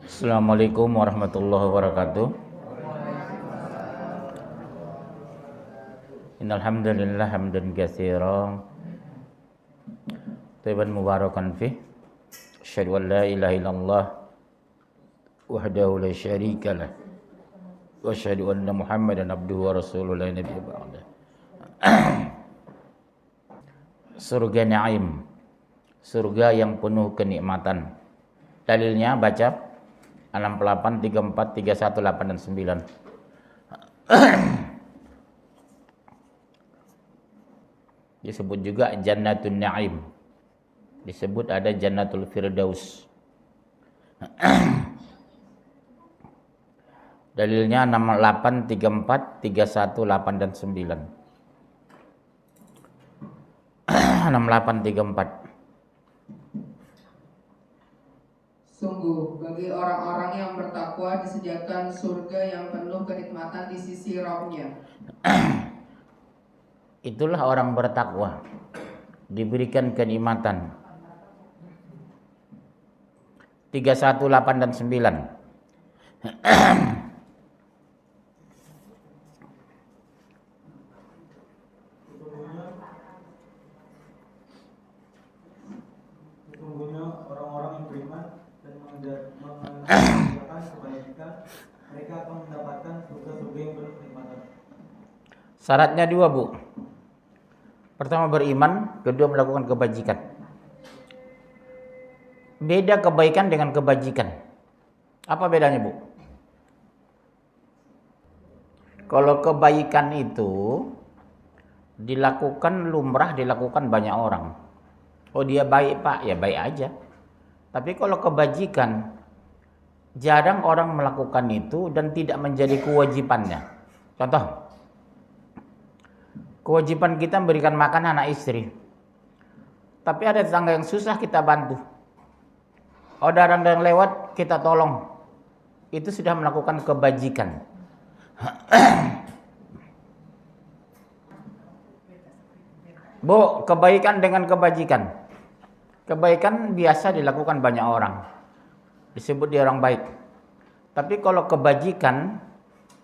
Assalamualaikum warahmatullahi wabarakatuh. Innal hamdalillah hamdan katsiran thayyiban mubarakan fih. Asyhadu an la ilaha illallah wahdahu la syarika lah. Wa asyhadu anna Muhammadan abduhu wa rasuluhu la nabiyya ba'da. Surga Naim, surga yang penuh kenikmatan. Dalilnya baca 68, 34, 31, 8 dan 9. Disebut juga Jannatul Naim. Disebut ada Jannatul Firdaus. Dalilnya 68, 34, 31, 8 dan 9. 68, 34. Sungguh, bagi orang-orang yang bertakwa disediakan surga yang penuh kenikmatan di sisi Rabb-Nya. Itulah orang bertakwa, diberikan kenikmatan. 31, 8 dan 9. Sesungguhnya orang-orang yang beriman dan mengerjakan kebajikan, mereka akan mendapatkan surga-surga yang penuh kenikmatan. Syaratnya 2, Bu. Pertama beriman, kedua melakukan kebajikan. Beda kebaikan dengan kebajikan. Apa bedanya, Bu? Kalau kebaikan itu dilakukan lumrah, dilakukan banyak orang. Oh, dia baik, Pak, ya baik aja. Tapi kalau kebajikan, jarang orang melakukan itu dan tidak menjadi kewajibannya. Contoh, kewajiban kita memberikan makan anak istri. Tapi ada tetangga yang susah, kita bantu. Ada orang yang lewat, kita tolong. Itu sudah melakukan kebajikan. Bu, kebaikan dengan kebajikan. Kebaikan biasa dilakukan banyak orang. Disebut dia orang baik. Tapi kalau kebajikan,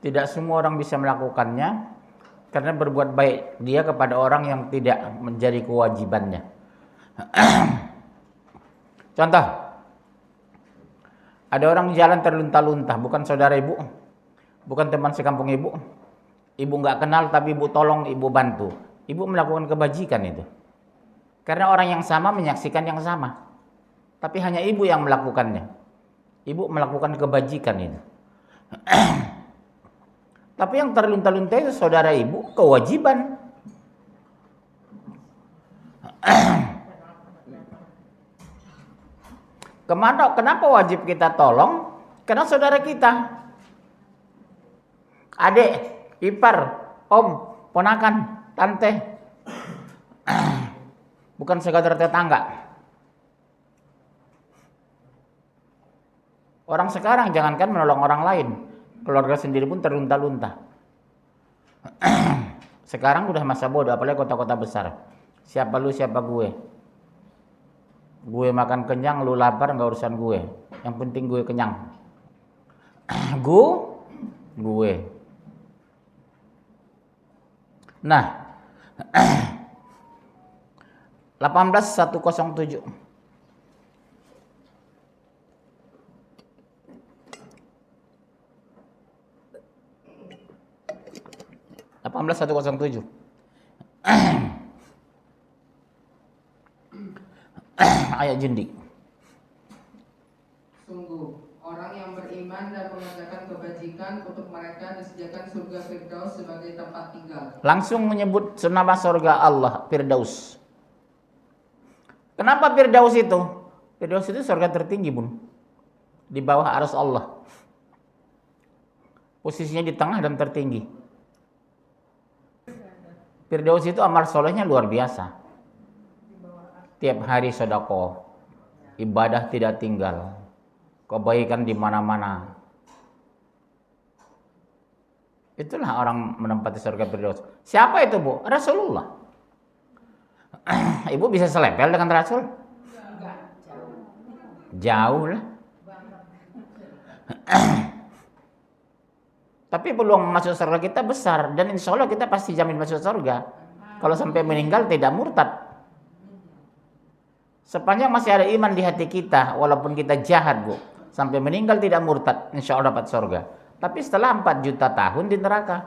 tidak semua orang bisa melakukannya. Karena berbuat baik dia kepada orang yang tidak menjadi kewajibannya. Contoh, ada orang jalan terlunta-lunta, bukan saudara ibu, bukan teman sekampung ibu. Ibu nggak kenal tapi ibu tolong, ibu bantu. Ibu melakukan kebajikan itu. Karena orang yang sama menyaksikan yang sama. Tapi hanya ibu yang melakukannya. Ibu melakukan kebajikan itu. Tapi yang terlunta-lunta itu saudara ibu, kewajiban. Kenapa wajib kita tolong? Karena saudara kita. Adik, ipar, om, ponakan, tante. Bukan sekadar tetangga. Orang sekarang jangankan menolong orang lain, keluarga sendiri pun terlunta-lunta. Sekarang udah masa bodoh, apalagi kota-kota besar. Siapa lu, siapa gue. Gue makan kenyang, lu lapar, gak urusan gue. Yang penting gue kenyang. Gue. Nah, 18107. Ayat Jundi. Sungguh, orang yang beriman dan mengerjakan kebajikan, untuk mereka disediakan surga Firdaus sebagai tempat tinggal. Langsung menyebut nama surga Allah, Firdaus. Kenapa Firdaus itu? Firdaus itu surga tertinggi, Bun. Di bawah arsy Allah. Posisinya di tengah dan tertinggi. Firdaus itu amal solehnya luar biasa. Tiap hari sedekah, ibadah tidak tinggal, kebaikan di mana-mana. Itulah orang menempati surga Firdaus. Siapa itu, Bu? Rasulullah. Ibu bisa selepel dengan Rasul? Jauh lah. Tapi peluang masuk surga kita besar dan insya Allah kita pasti jamin masuk surga. Kalau sampai meninggal tidak murtad. Sepanjang masih ada iman di hati kita, walaupun kita jahat, Bu, sampai meninggal tidak murtad, insya Allah dapat surga. Tapi setelah 4 juta tahun di neraka.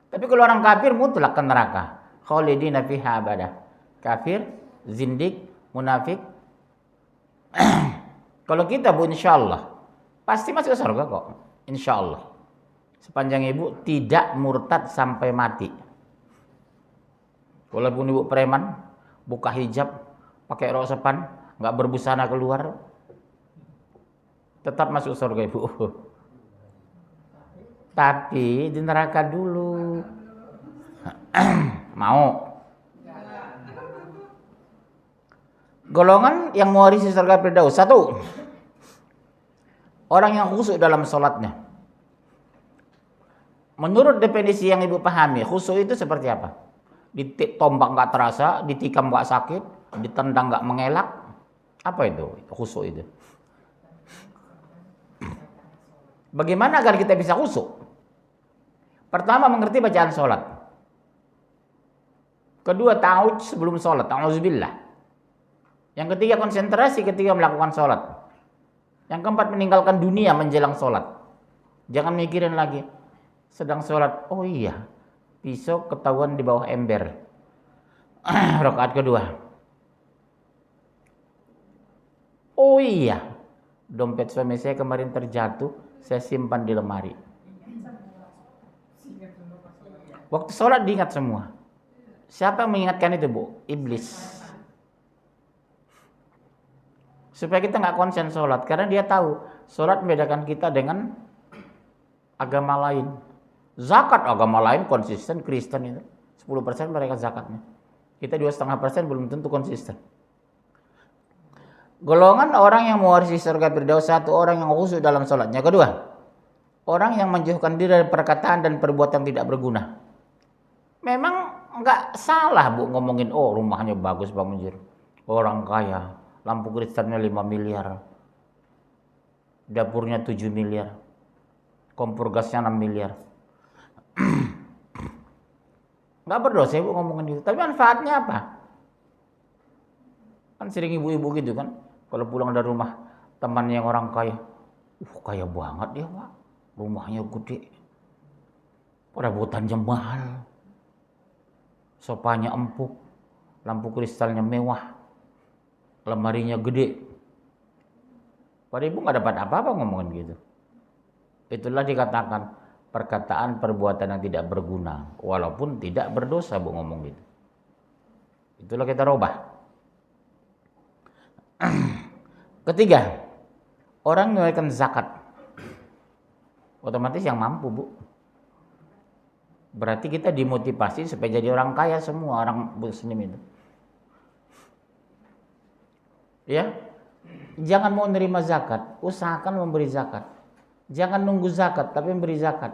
Tapi kalau orang kafir mutlak ke neraka. Khalidina fiha abadah. Kafir, zindik, munafik. Kalau kita, Bu, insya Allah pasti masuk surga kok, insya Allah. Sepanjang ibu tidak murtad sampai mati. Walaupun ibu preman, buka hijab, pakai rok sepan, nggak berbusana keluar, tetap masuk surga ibu. Tapi di neraka dulu. Mau? Golongan yang mewarisi surga Firdaus. 1. Orang yang khusyuk dalam sholatnya. Menurut definisi yang ibu pahami, khusyuk itu seperti apa? Ditombak nggak terasa, ditikam nggak sakit, ditendang nggak mengelak. Apa itu khusyuk itu? Bagaimana agar kita bisa khusyuk? Pertama, mengerti bacaan sholat. Kedua, ta'awudz sebelum sholat, ta'awuzubillah. Yang ketiga, konsentrasi ketika melakukan sholat. Yang keempat, meninggalkan dunia menjelang sholat. Jangan mikirin lagi. Sedang sholat, oh iya, pisau ketahuan di bawah ember. Rakaat kedua. Oh iya, dompet suami saya kemarin terjatuh, saya simpan di lemari. Waktu sholat diingat semua. Siapa yang mengingatkan itu, Bu? Iblis. Supaya kita nggak konsen sholat, karena dia tahu sholat membedakan kita dengan agama lain. Zakat agama lain konsisten, Kristen itu 10% mereka zakatnya. Kita 2,5% belum tentu konsisten. Golongan orang yang mewarisi surga Firdaus. 1, orang yang khusyuk dalam sholatnya. Kedua, orang yang menjauhkan diri dari perkataan dan perbuatan tidak berguna. Memang nggak salah, Bu, ngomongin, oh rumahnya bagus Pak Munjir, orang kaya, lampu kristalnya 5 miliar, dapurnya 7 miliar, kompor gasnya 6 miliar. Nggak berdosa, Bu, ngomongin itu. Tapi manfaatnya apa? Kan sering ibu-ibu gitu kan, kalau pulang dari rumah temannya yang orang kaya, kaya banget dia, Pak, rumahnya gede, perabotannya mahal, sofanya empuk, lampu kristalnya mewah, lemarinya gede. Padahal ibu nggak dapat apa-apa ngomongin gitu. Itulah dikatakan perkataan perbuatan yang tidak berguna, walaupun tidak berdosa, Bu, ngomong gitu. Itulah kita robah. Ketiga, orang menunaikan zakat. Otomatis yang mampu, Bu. Berarti kita dimotivasi supaya jadi orang kaya semua, orang muslim itu. Ya, jangan mau nerima zakat, usahakan memberi zakat. Jangan nunggu zakat, tapi memberi zakat.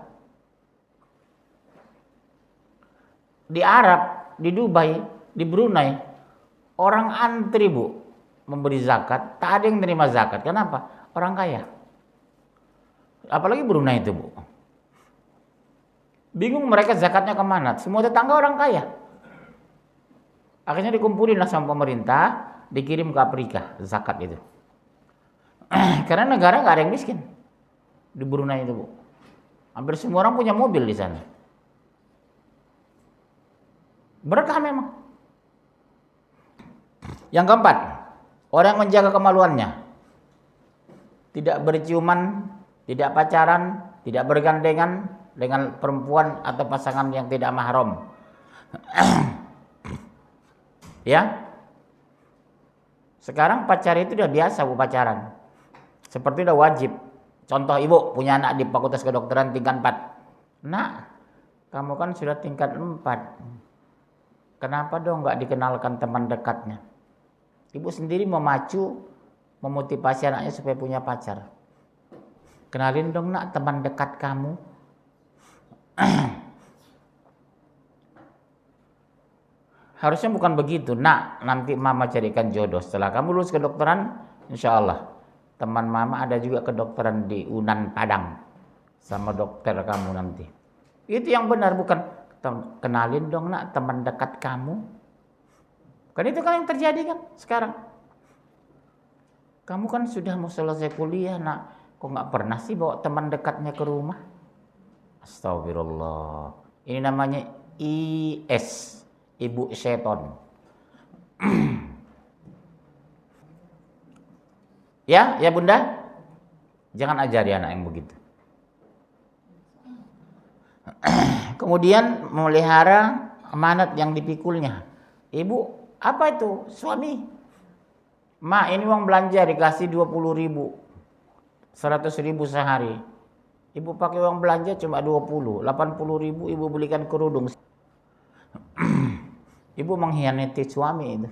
Di Arab, di Dubai, di Brunei, orang antri, Bu, memberi zakat. Tak ada yang nerima zakat. Kenapa? Orang kaya. Apalagi Brunei itu, Bu. Bingung mereka zakatnya kemana. Semua tetangga orang kaya. Akhirnya dikumpulin lah sama pemerintah, dikirim ke Afrika zakat itu. Karena negara nggak ada yang miskin di Brunei itu, Bu. Hampir semua orang punya mobil di sana. Berkah memang. Yang keempat, orang yang menjaga kemaluannya. Tidak berciuman, tidak pacaran, tidak bergandengan dengan perempuan atau pasangan yang tidak mahram. Ya. Sekarang pacar itu udah biasa, Bu, pacaran. Seperti udah wajib. Contoh, ibu punya anak di Fakultas Kedokteran tingkat 4. Nak, kamu kan sudah tingkat 4. Kenapa dong nggak dikenalkan teman dekatnya? Ibu sendiri memacu, memotivasi anaknya supaya punya pacar. Kenalin dong, Nak, teman dekat kamu. Harusnya bukan begitu. Nak, nanti mama carikan jodoh. Setelah kamu lulus kedokteran, insya Allah. Teman mama ada juga kedokteran di Unan Padang. Sama dokter kamu nanti. Itu yang benar, bukan kenalin dong nak teman dekat kamu. Kan itu kan yang terjadi kan sekarang. Kamu kan sudah mau selesai kuliah nak. Kok nggak pernah sih bawa teman dekatnya ke rumah? Astagfirullah. Ini namanya IS. Ibu seton. Ya bunda, jangan ajari anak yang begitu. Kemudian memelihara amanat yang dipikulnya. Ibu, apa itu? Suami. Ma, ini uang belanja dikasih 20.000, 100.000 sehari. Ibu pakai uang belanja cuma 20, 80.000 ibu belikan kerudung. Ibu mengkhianati suami itu.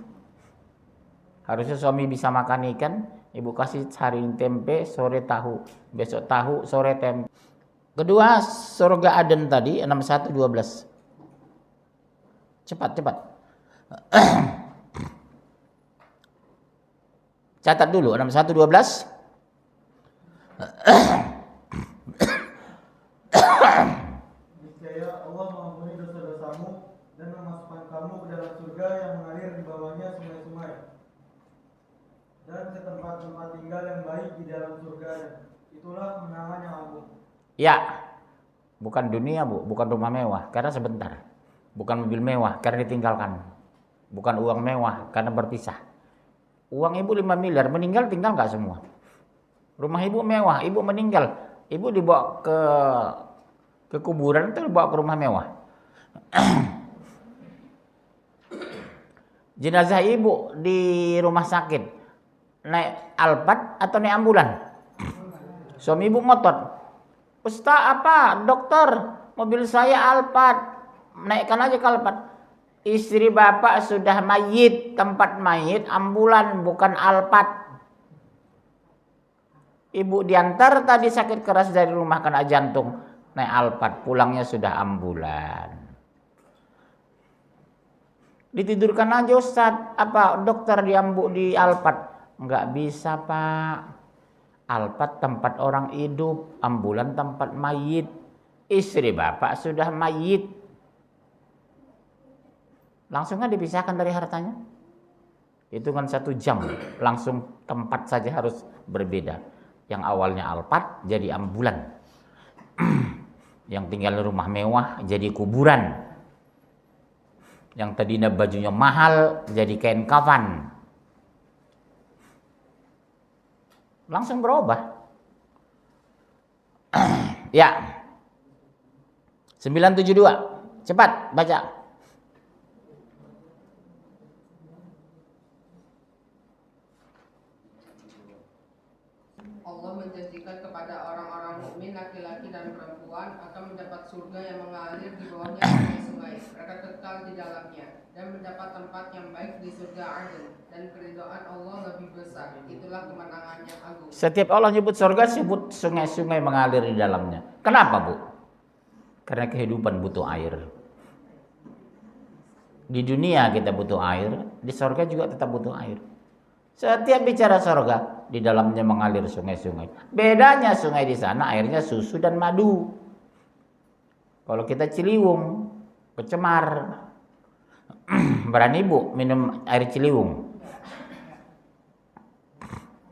Harusnya suami bisa makan ikan, ibu kasih hari tempe, sore tahu, besok tahu, sore tempe. Kedua, surga Aden tadi 61:12. Cepat. Catat dulu 61:12. Niscaya Allah mengampuni dosa-dosamu dan memasukkan kamu ke dalam surga yang mengalir di bawahnya sungai-sungai dan ke tempat-tempat tinggal yang baik di dalam surga. Itulah kemenangan yang agung. Ya, bukan dunia bu, bukan rumah mewah karena sebentar, bukan mobil mewah karena ditinggalkan, bukan uang mewah karena berpisah. Uang ibu 5 miliar, meninggal tinggal nggak semua. Rumah ibu mewah, ibu meninggal, ibu dibawa ke kuburan itu dibawa ke rumah mewah. Jenazah ibu di rumah sakit naik Alphard atau naik ambulan? Suami ibu ngotot. Ustaz apa? Dokter, mobil saya Alphard. Naikkan aja ke Alphard. Istri bapak sudah mayit, tempat mayit ambulan bukan Alphard. Ibu diantar tadi sakit keras dari rumah kena jantung, naik Alphard, pulangnya sudah ambulan. Ditidurkan aja Ustaz, apa dokter diambuk di Alphard? Enggak bisa Pak. Alphard tempat orang hidup, ambulan tempat mayit. Istri bapak sudah mayit. Langsungnya dipisahkan dari hartanya. Itu kan 1 jam, langsung tempat saja harus berbeda. Yang awalnya Alphard jadi ambulan. Yang tinggal di rumah mewah jadi kuburan. Yang tadinya bajunya mahal jadi kain kafan. Langsung berubah. Ya. 972. Cepat baca. Allah menjanjikan kepada orang-orang mukmin laki-laki dan perempuan akan mendapat surga yang mengalir di bawahnya sungai-sungai. Mereka kekal di dalamnya dan mendapat tempat yang baik di surga Aden, dan keridhaan Allah lebih besar. Itulah kemenangan yang agung. Setiap Allah nyebut surga, sebut sungai-sungai mengalir di dalamnya. Kenapa Bu? Karena kehidupan butuh air. Di dunia kita butuh air, di surga juga tetap butuh air. Setiap bicara surga, di dalamnya mengalir sungai-sungai. Bedanya sungai di sana airnya susu dan madu. Kalau kita Ciliwung, kecemar. Berani Bu minum air Ciliwung?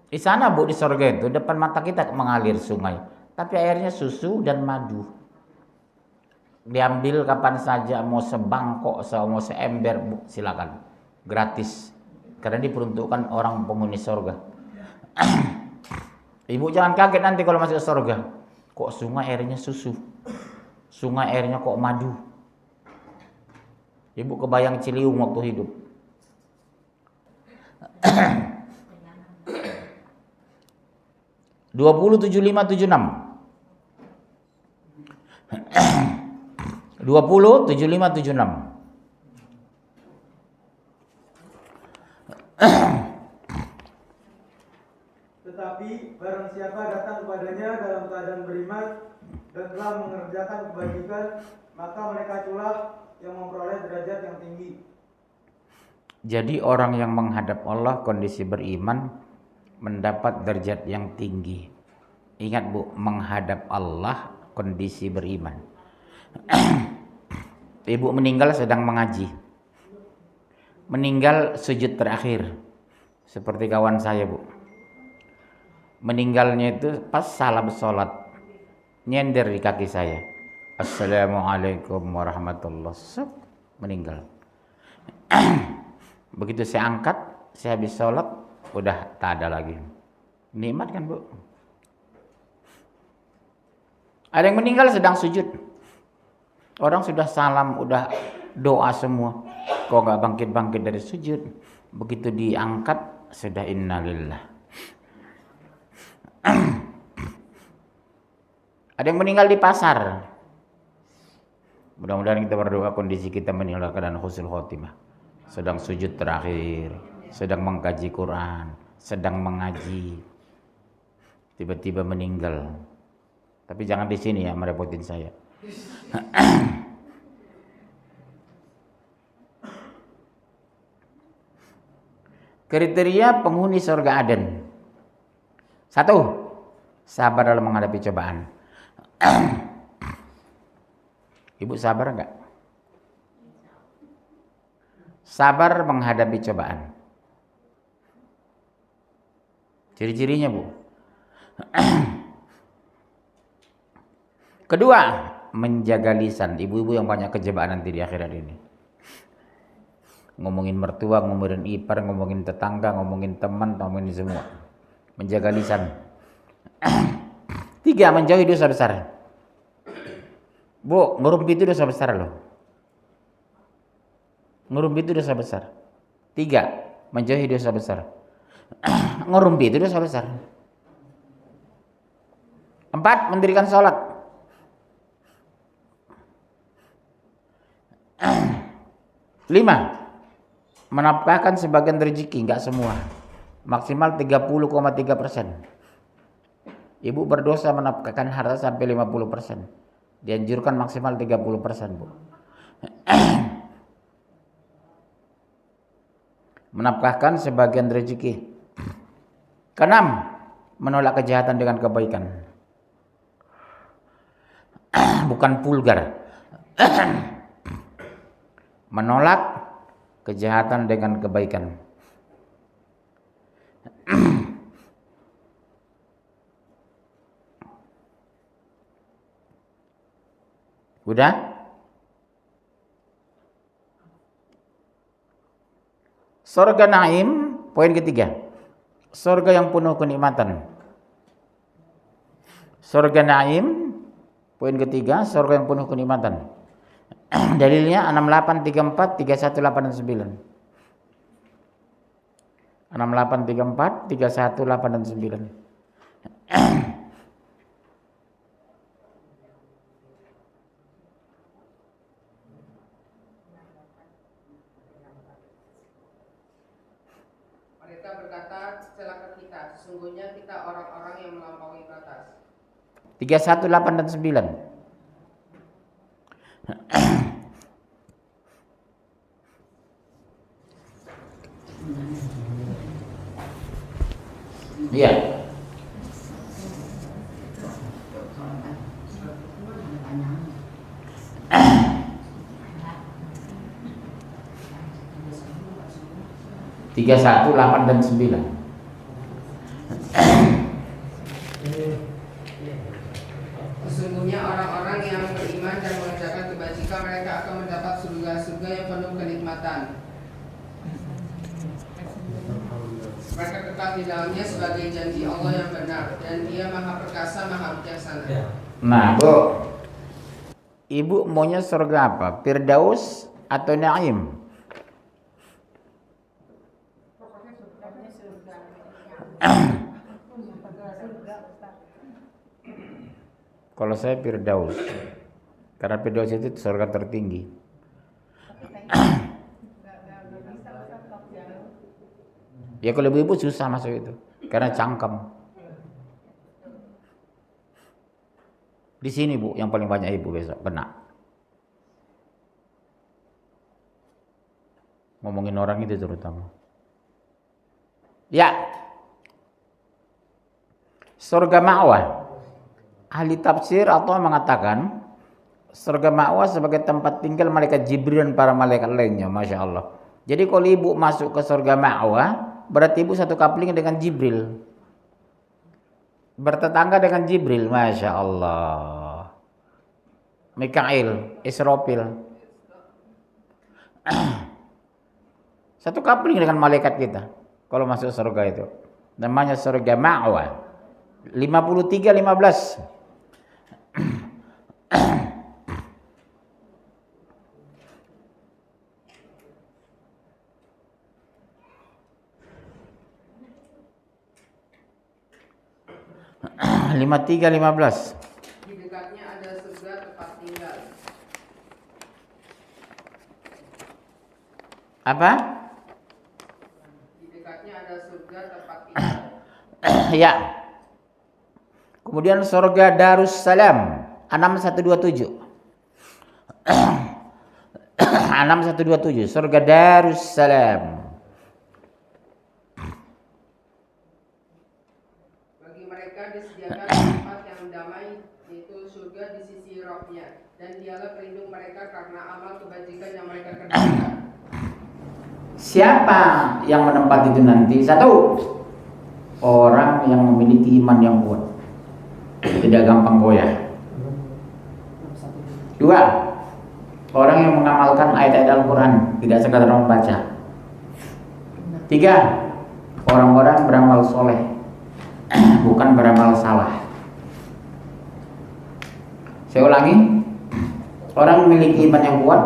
Di sana Bu, di surga itu depan mata kita mengalir sungai, tapi airnya susu dan madu. Diambil kapan saja, mau sebangkok, mau seember Bu, silakan. Gratis. Karena diperuntukkan orang penghuni surga. Ibu jangan kaget nanti kalau masuk surga. Kok sungai airnya susu? Sungai airnya kok madu? Ibu kebayang Ciliwung waktu hidup. Dua 207576. 207576. Tetapi barang siapa datang kepadanya dalam keadaan beriman dan telah mengerjakan kebajikan, maka mereka itulah yang memperoleh derajat yang tinggi. Jadi orang yang menghadap Allah kondisi beriman mendapat derajat yang tinggi. Ingat Bu, menghadap Allah kondisi beriman. Ibu meninggal sedang mengaji. Meninggal sujud terakhir. Seperti kawan saya Bu. Meninggalnya itu pas salam sholat. Nyender di kaki saya. Assalamualaikum warahmatullahi wabarakatuh. Meninggal. Begitu saya angkat, saya habis sholat, udah tak ada lagi. Nikmat kan Bu? Ada yang meninggal sedang sujud. Orang sudah salam, udah doa semua. Kok gak bangkit-bangkit dari sujud? Begitu diangkat, sudah innalillah. Ada yang meninggal di pasar. Mudah-mudahan kita berdoa kondisi kita meninggal keadaan husnul khotimah. Sedang sujud terakhir, sedang mengkaji Quran, sedang mengaji. Tiba-tiba meninggal. Tapi jangan di sini ya, merepotin saya. Kriteria penghuni surga Aden. 1. Sabar dalam menghadapi cobaan. Ibu sabar enggak? Sabar menghadapi cobaan. Ciri-cirinya Bu. Kedua, menjaga lisan. Ibu-ibu yang banyak kejebaan nanti di akhirat ini. Ngomongin mertua, ngomongin ipar, ngomongin tetangga, ngomongin teman, ngomongin semua. Menjaga lisan. 3, menjauhi dosa besar. Bu, ngerumpi itu dosa besar loh. Ngerumpi itu dosa besar. 3, menjauhi dosa besar. Ngerumpi itu dosa besar. 4, mendirikan sholat. 5, menafkahkan sebagian rezeki, enggak semua. Maksimal 30,3%. Ibu berdosa menafkahkan harta sampai 50%. Dianjurkan maksimal 30%, Bu. Menafkahkan sebagian rezeki. Keenam, menolak kejahatan dengan kebaikan. Bukan vulgar. Menolak kejahatan dengan kebaikan. Udah? Surga Naim, poin ketiga. Surga yang penuh kenikmatan. Surga Naim, poin ketiga, surga yang penuh kenikmatan. Dalilnya 68, 34, 31, 8, dan 9. 68, 34, 31, 8, dan 9. Mereka berkata, celaka kita, sesungguhnya kita orang-orang yang melampaui batas. 31, 8, dan 9. Iya. Tiga, 1, 8, dan 9. Sesungguhnya orang-orang yang beriman dan mengerjakan kebajikan, mereka akan mendapat surga-surga yang penuh kenikmatan. Mereka kekal di dalamnya sebagai janji Allah yang benar, dan Dia Maha Perkasa, Maha Bijaksana. Nah, Bu, Ibu maunya surga apa? Firdaus atau Naim? Kalau saya Firdaus, karena Firdaus itu surga tertinggi. Ya kalau ibu susah masuk itu, karena cangkem. Di sini Bu, yang paling banyak ibu besok kena. ngomongin orang itu terutama. Ya, surga ma'wah. Ahli tafsir atau mengatakan surga ma'wah sebagai tempat tinggal malaikat Jibril dan para malaikat lainnya. Masya Allah. Jadi kalau ibu masuk ke surga ma'wah, berarti ibu satu kapling dengan Jibril, bertetangga dengan Jibril. Masya Allah. Mikail, Israfil. Satu kapling dengan malaikat kita kalau masuk surga itu. Namanya surga ma'wah. 53:15. Di dekatnya ada surga tempat tinggal. Apa? Di dekatnya ada surga tempat tinggal. Ya. Kemudian surga Darussalam 6127. 6127 surga Darussalam. Bagi mereka disediakan tempat yang damai, yaitu surga di sisi Rabb-nya, dan dialah pelindung mereka karena amal kebajikan yang mereka kerjakan. Siapa yang menempati itu nanti? Satu, orang yang memiliki iman yang kuat, tidak gampang goyah. Dua, orang yang mengamalkan ayat-ayat Al-Quran, tidak sekadar membaca. Tiga, orang-orang beramal soleh, bukan beramal salah. Saya ulangi, orang memiliki iman yang kuat,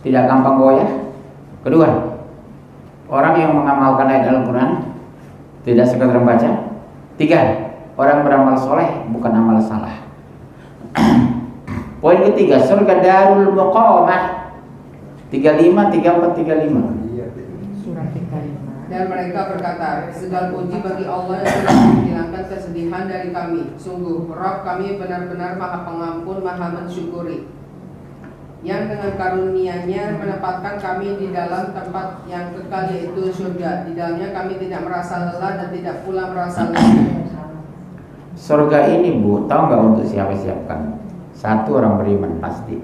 tidak gampang goyah. Kedua, orang yang mengamalkan ayat Al-Quran, tidak sekadar membaca. Tiga, orang beramal soleh, bukan amal salah. Poin ketiga, surga Darul Muqamah 35, 34, 35. Dan mereka berkata, segala puji bagi Allah yang telah menghilangkan kesedihan dari kami. Sungguh, Rabb kami benar-benar Maha Pengampun, Maha Mensyukuri, yang dengan karunia-Nya menempatkan kami di dalam tempat yang kekal, yaitu surga. Di dalamnya kami tidak merasa lelah dan tidak pula merasa lelah. Surga ini, Bu, tahu nggak untuk siapa siapkan? Satu, orang beriman pasti.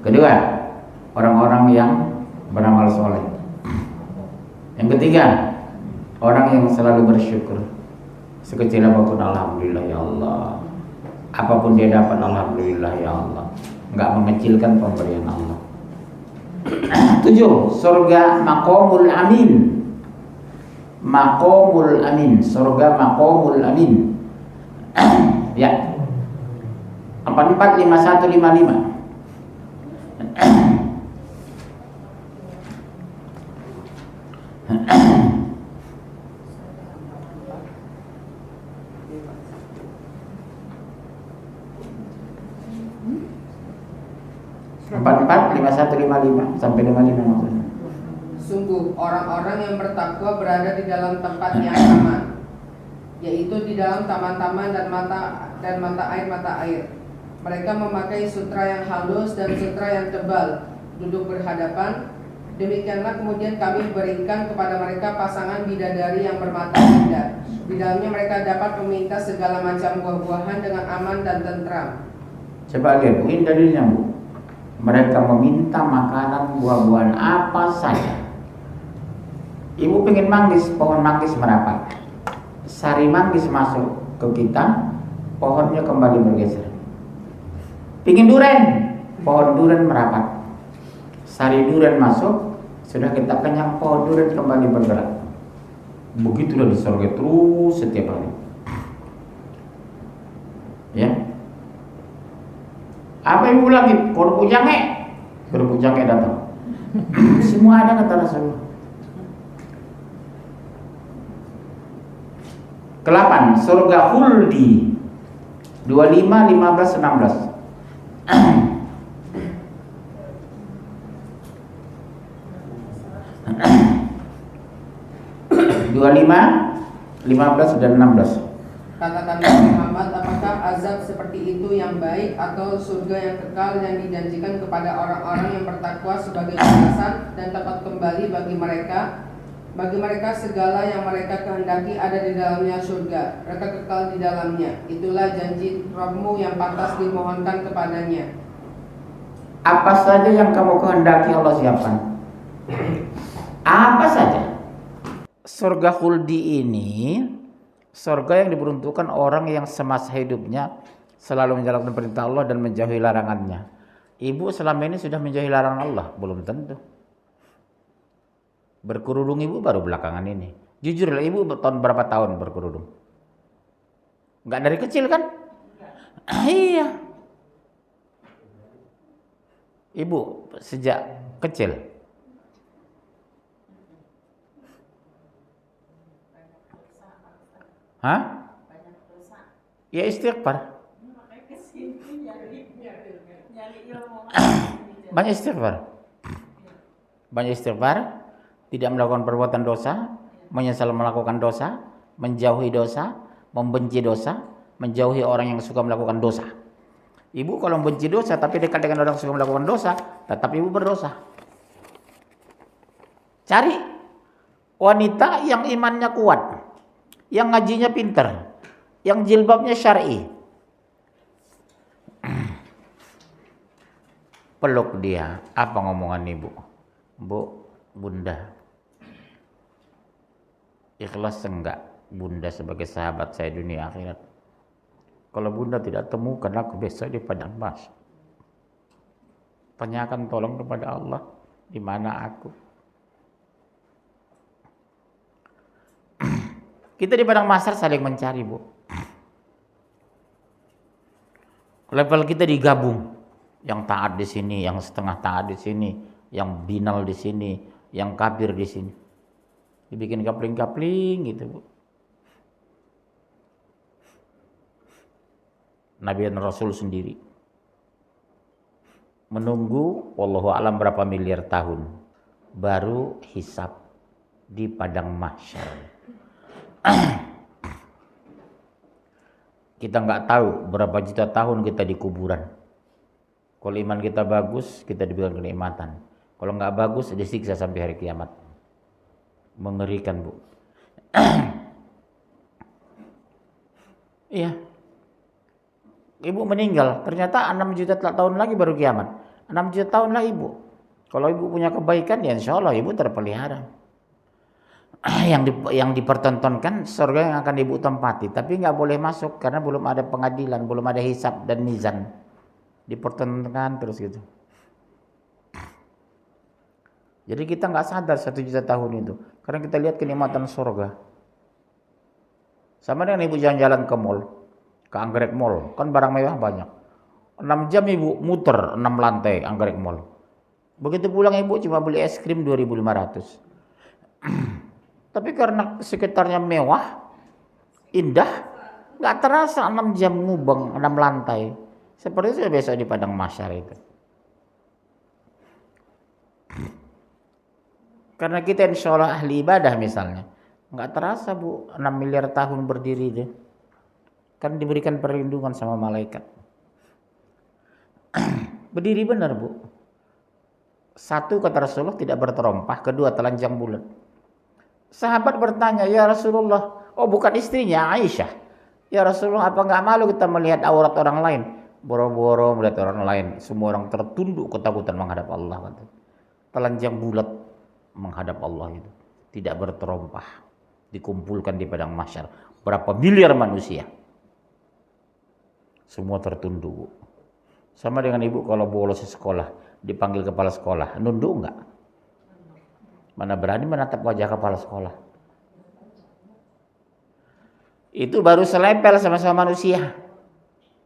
Kedua, orang-orang yang beramal soleh. Yang ketiga, orang yang selalu bersyukur. Sekecil apapun, alhamdulillah ya Allah. Apapun dia dapat, alhamdulillah ya Allah. Enggak mengecilkan pemberian Allah. 7, surga Maqamul Amin. Maqamul Amin, surga Maqamul Amin. Ya. 44, 51, 55. Empat, 51, 55 sampai 55 maksudnya. Sungguh, orang-orang yang bertakwa berada di dalam tempat yang aman, yaitu di dalam taman-taman dan mata air. Mereka memakai sutra yang halus dan sutra yang tebal, duduk berhadapan. Demikianlah kemudian kami berikan kepada mereka pasangan bidadari yang bermata indah. Di dalamnya mereka dapat meminta segala macam buah-buahan dengan aman dan tentram. Coba lihat, ini dalilnya, Bu. Mereka meminta makanan buah-buahan apa saja. Ibu pengen manggis, pohon manggis merapat. Sari manggis masuk ke kita, pohonnya kembali bergeser. Pingin duren, pohon duren merapat. Sari duren masuk, sudah kita kenyang, pohon duren kembali bergerak. Begitulah di surga terus setiap hari. Ya. Apa ibu lagi? Kerupuk jange datang. Semua ada kata Rasulullah. Ke-8, surga Khuldi 25, 15, 16. 25, 15 dan 16. Katakanlah Muhammad, apakah azab seperti itu yang baik atau surga yang kekal yang dijanjikan kepada orang-orang yang bertakwa sebagai balasan dan tempat kembali bagi mereka? Bagi mereka segala yang mereka kehendaki ada di dalamnya surga, mereka kekal di dalamnya. Itulah janji Rabbmu yang pantas dimohonkan kepadanya. Apa saja yang kamu kehendaki Allah siapkan. Apa saja. Surga khuldi ini surga yang diperuntukkan orang yang semasa hidupnya selalu menjalankan perintah Allah dan menjauhi larangannya. Ibu selama ini sudah menjauhi larangan Allah? Belum tentu. Berkerudung ibu baru belakangan ini. Jujurlah, ibu berapa tahun berkerudung? Enggak dari kecil kan? Iya. Ibu sejak kecil. Hah? Ya istighfar. Banyak istighfar. Banyak istighfar, tidak melakukan perbuatan dosa, menyesal melakukan dosa, menjauhi dosa, membenci dosa, menjauhi orang yang suka melakukan dosa. Ibu kalau membenci dosa tapi dekat dengan orang yang suka melakukan dosa, tetap ibu berdosa. Cari wanita yang imannya kuat, yang ngajinya pinter, yang jilbabnya syar'i. Peluk dia. Apa ngomongan ibu? Bu, bunda, ikhlas enggak bunda sebagai sahabat saya dunia akhirat? Kalau bunda tidak temukan aku besok di padang mahsyar, tanyakan tolong kepada Allah, di mana aku? Kita di padang mahsyar saling mencari, Bu. Level kita digabung, yang taat di sini, yang setengah taat di sini, yang binal di sini, yang kafir di sini. Dibikin kapling-kapling gitu, Bu. Nabi dan Rasul sendiri menunggu wallahu alam berapa miliar tahun baru hisab di padang mahsyar. Kita nggak tahu berapa juta tahun kita di kuburan. Kalau iman kita bagus, kita diberikan kenikmatan. Kalau nggak bagus, disiksa sampai hari kiamat. Mengerikan, Bu. Iya. Ibu meninggal, ternyata 6 juta tahun lagi baru kiamat. 6 juta tahun lah ibu. Kalau ibu punya kebaikan, ya insya Allah ibu terpelihara. Yang dipertontonkan surga yang akan ibu tempati, tapi nggak boleh masuk karena belum ada pengadilan, belum ada hisab dan mizan. Dipertontonkan terus gitu. Jadi kita nggak sadar 1 juta tahun itu, karena kita lihat kenikmatan surga. Sama dengan ibu jalan-jalan ke mall, ke Anggrek Mall, kan barang mewah banyak. 6 jam ibu muter 6 lantai Anggrek Mall. Begitu pulang ibu cuma beli es krim 2.500. Tapi karena sekitarnya mewah, indah, nggak terasa 6 jam ngubeng 6 lantai. Seperti itu besok di padang mahsyar itu. Karena kita insya Allah ahli ibadah misalnya, nggak terasa Bu 6 miliar tahun berdiri itu. Kan diberikan perlindungan sama malaikat. Berdiri benar Bu. Satu, kata Rasulullah, tidak berterompah. Kedua, telanjang bulat. Sahabat bertanya, ya Rasulullah, oh bukan istrinya Aisyah, ya Rasulullah, apa nggak malu kita melihat aurat orang lain? Boro-boro melihat orang lain, semua orang tertunduk ketakutan menghadap Allah. Telanjang bulat menghadap Allah itu, tidak berterompah, dikumpulkan di padang mahsyar. Berapa miliar manusia, semua tertunduk. Sama dengan ibu kalau bolos sekolah, dipanggil kepala sekolah, nunduk enggak? Mana berani menatap wajah kepala sekolah? Itu baru selepel sama-sama manusia.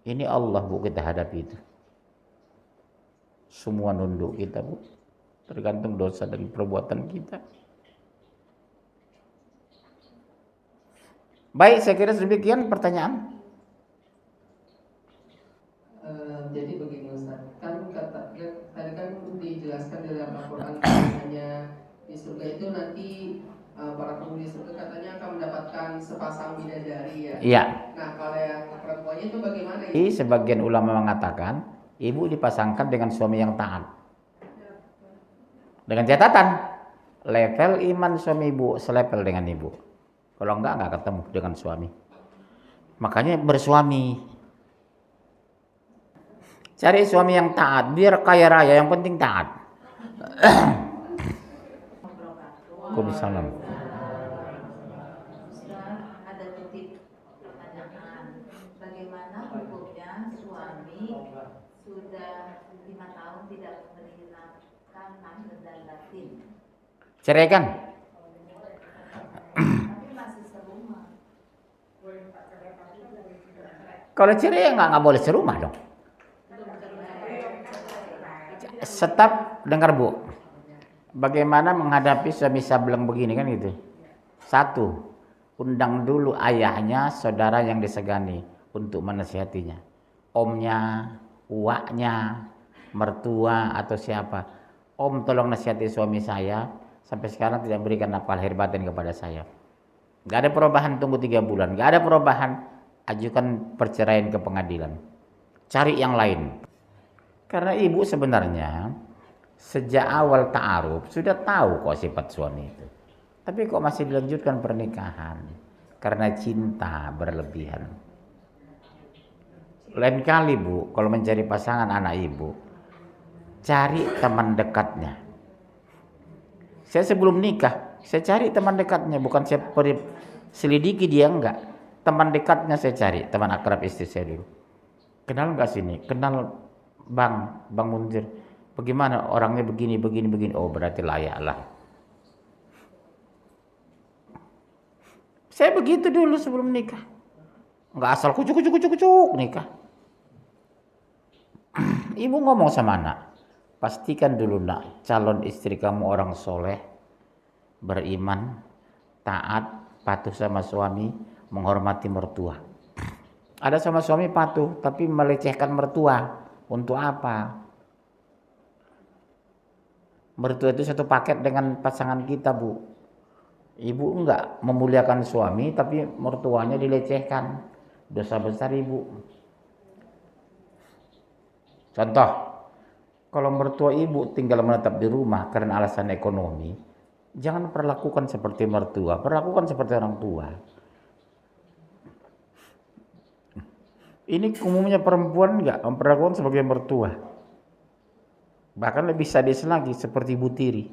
Ini Allah Bu kita hadapi itu. Semua nunduk kita Bu. Tergantung dosa dan perbuatan kita. Baik, saya kira demikian pertanyaan. Jadi begini Ustaz, kan tadi kan dijelaskan dalam Al-Quran hanya di surga itu nanti para penghuni surga katanya akan mendapatkan sepasang bidadari ya. Iya. Nah, kalau yang perempuannya itu bagaimana? Sebagian ulama mengatakan ibu dipasangkan dengan suami yang taat. Dengan catatan level iman suami ibu selevel dengan ibu. Kalau enggak ketemu dengan suami. Makanya bersuami. Cari suami yang taat, biar kaya raya, yang penting taat. Waalaikumsalam. Ada titik pertanyaan, bagaimana hukumnya suami sudah 5 tahun tidak menginapkan hamil dan latin, Ceraikan. tapi masih serumah? Kalau cerai nggak boleh serumah dong. Tetap dengar Bu. Bagaimana menghadapi suami sableng begini kan gitu. Satu, undang dulu ayahnya, saudara yang disegani untuk menasihatinya. Omnya, uaknya, mertua atau siapa. Om tolong nasihati suami saya, sampai sekarang tidak berikan nafkah lahir batin kepada saya. Gak ada perubahan, tunggu 3 bulan. Gak ada perubahan, ajukan perceraian ke pengadilan. Cari yang lain. Karena ibu sebenarnya sejak awal ta'aruf sudah tahu kok sifat suami itu. Tapi kok masih dilanjutkan pernikahan? Karena cinta berlebihan. Lain kali Bu, kalau mencari pasangan anak ibu, cari teman dekatnya. Saya sebelum nikah, saya cari teman dekatnya. Bukan saya selidiki dia, enggak. Teman dekatnya saya cari, teman akrab istri saya dulu. Kenal enggak sini? Kenal Bang Munzir. Bagaimana orangnya begini. Oh berarti layak lah. Saya begitu dulu sebelum nikah. Enggak asal kucuk nikah. Ibu ngomong sama anak, pastikan dulu nak, calon istri kamu orang soleh, beriman, taat, patuh sama suami, menghormati mertua. Ada sama suami patuh, tapi melecehkan mertua. Untuk apa? Mertua itu satu paket dengan pasangan kita Bu. Ibu enggak memuliakan suami, tapi mertuanya dilecehkan. Dosa besar ibu. Contoh, kalau mertua ibu tinggal menetap di rumah karena alasan ekonomi, jangan perlakukan seperti mertua, perlakukan seperti orang tua. Ini umumnya perempuan enggak memperlakukan sebagai mertua. Bahkan lebih sadis lagi seperti Ibu Tiri.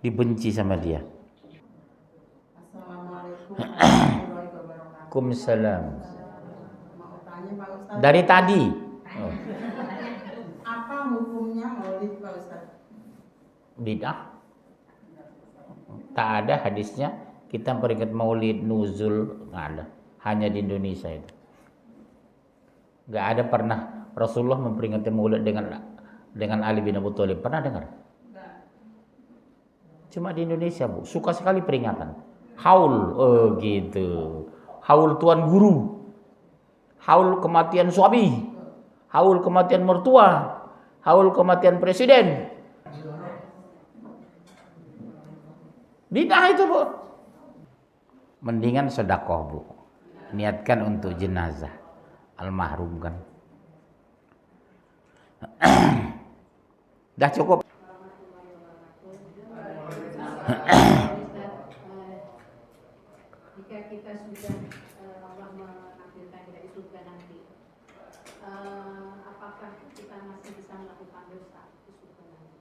Dibenci sama dia. Assalamualaikum warahmatullahi wabarakatuh. Waalaikumsalam. Mau tanya Pak Ustadz. Dari tadi. Oh. Apa hukumnya maulid Pak Ustadz? Bid'ah. Tak ada hadisnya kita peringat maulid nuzul, nggak ada. Hanya di Indonesia itu. Nggak ada pernah Rasulullah memperingati maulid dengan Ali bin Abi Thalib. Pernah dengar? Cuma di Indonesia Bu, suka sekali peringatan. Haul, oh gitu. Haul tuan guru. Haul kematian suami. Haul kematian mertua. Haul kematian presiden. Bid'ah itu Bu. Mendingan sedekah Bu. Niatkan untuk jenazah almarhum kan. Dah cukup. Jika kita sudah Allah menakdirkan kita di surga nanti, apakah kita masih bisa melakukan dosa di surga nanti?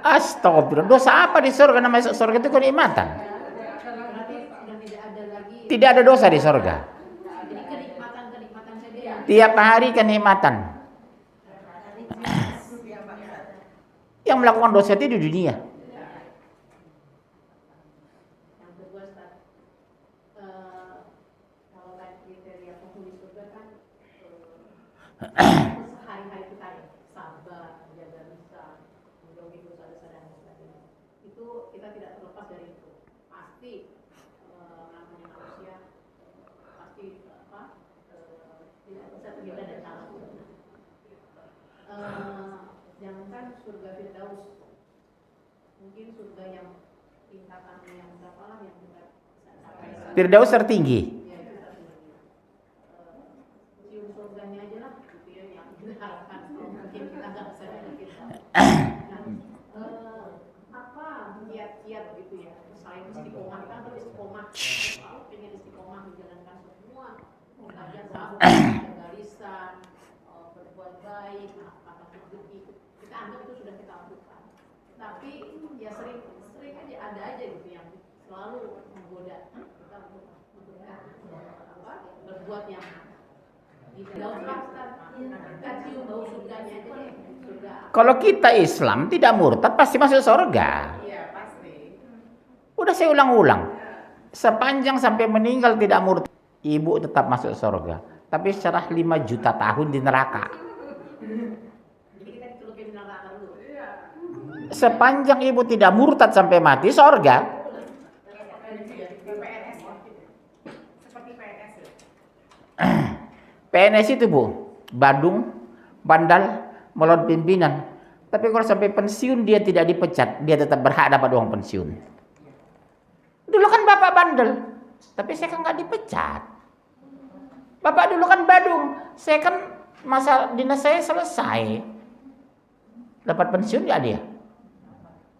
Astagfirullah. Dosa apa di surga? Namanya surga itu kenikmatan. Berarti sudah tidak ada lagi. Tidak ada dosa di surga. Jadi kenikmatan saja. Tiap hari kenikmatan. Yang melakukan dosa itu di dunia. Yang kedua, Ustaz, kalau tadi kriteria penghuni surga kan sehari-hari kita ya, sabar, menjaga lisan, menjauhi dosa-dosa dan sebagainya. Itu kita tidak terlepas dari itu. Pasti namanya manusia pasti tidak bisa terhindar dari salah. Jangankan surga Firdaus, mungkin surga yang tingkatannya yang berapa lah yang kita sampai Firdaus tertinggi. ya itu tertinggi. Cium surganya aja lah gitu ya yang kita harapkan. Mungkin kita nggak bisa dapetin. Apa kiat-kiat gitu ya selain istiqomah, kita harus istiqomah, selalu pengen istiqomah menjalankan semua kajian sahur, jaga lisan, berbuat baik, kata rezeki, kita anggap itu sudah kita lakukan. Tapi ya sering aja ada aja gitu yang selalu menggoda kita untuk berbuat yang di dalam kita cium bau surganya aja deh, surga. Kalau kita Islam tidak murtad pasti masuk surga. Iya, pasti. Udah saya ulang-ulang. Sepanjang sampai meninggal tidak murtad, ibu tetap masuk surga. Tapi secara 5 juta tahun di neraka. Jadi kita dicelupin neraka dulu. Sepanjang ibu tidak murtad sampai mati, surga. PNS itu Bu, badung, bandal, melawan pimpinan. Tapi kalau sampai pensiun dia tidak dipecat, dia tetap berhak dapat uang pensiun. Dulu kan bapak bandel, tapi saya kan nggak dipecat. Bapak dulu kan badung, saya kan masa dinas saya selesai. Dapat pensiun nggak dia?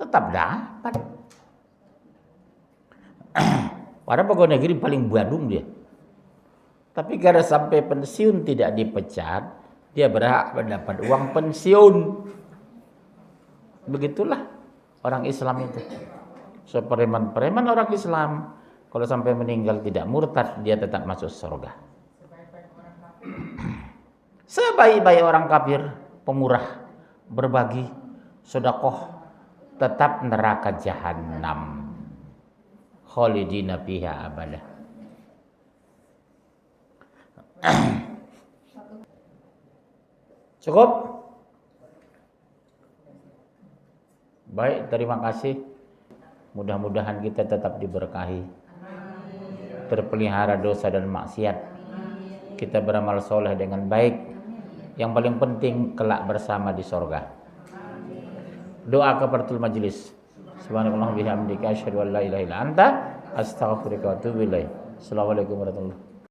Tetap dapat. Padahal pegawai negeri paling badung dia. Tapi karena sampai pensiun tidak dipecat, dia berhak mendapat uang pensiun. Begitulah orang Islam itu. Sepreman-preman orang Islam, kalau sampai meninggal tidak murtad, dia tetap masuk surga. Sebaik-baik orang kafir, pemurah, berbagi, sedekah, tetap neraka jahanam. Khalidina fiha abadah. Cukup? Baik, terima kasih. Mudah-mudahan kita tetap diberkahi, terpelihara dosa dan maksiat. Kita beramal soleh dengan baik. Yang paling penting kelak bersama di sorga. Doa kafaratul majlis. Subhanallah bihamdika asyhadu an la ilaha illa anta astaghfiruka wa atubu ilaik. Assalamualaikum warahmatullahi wabarakatuh.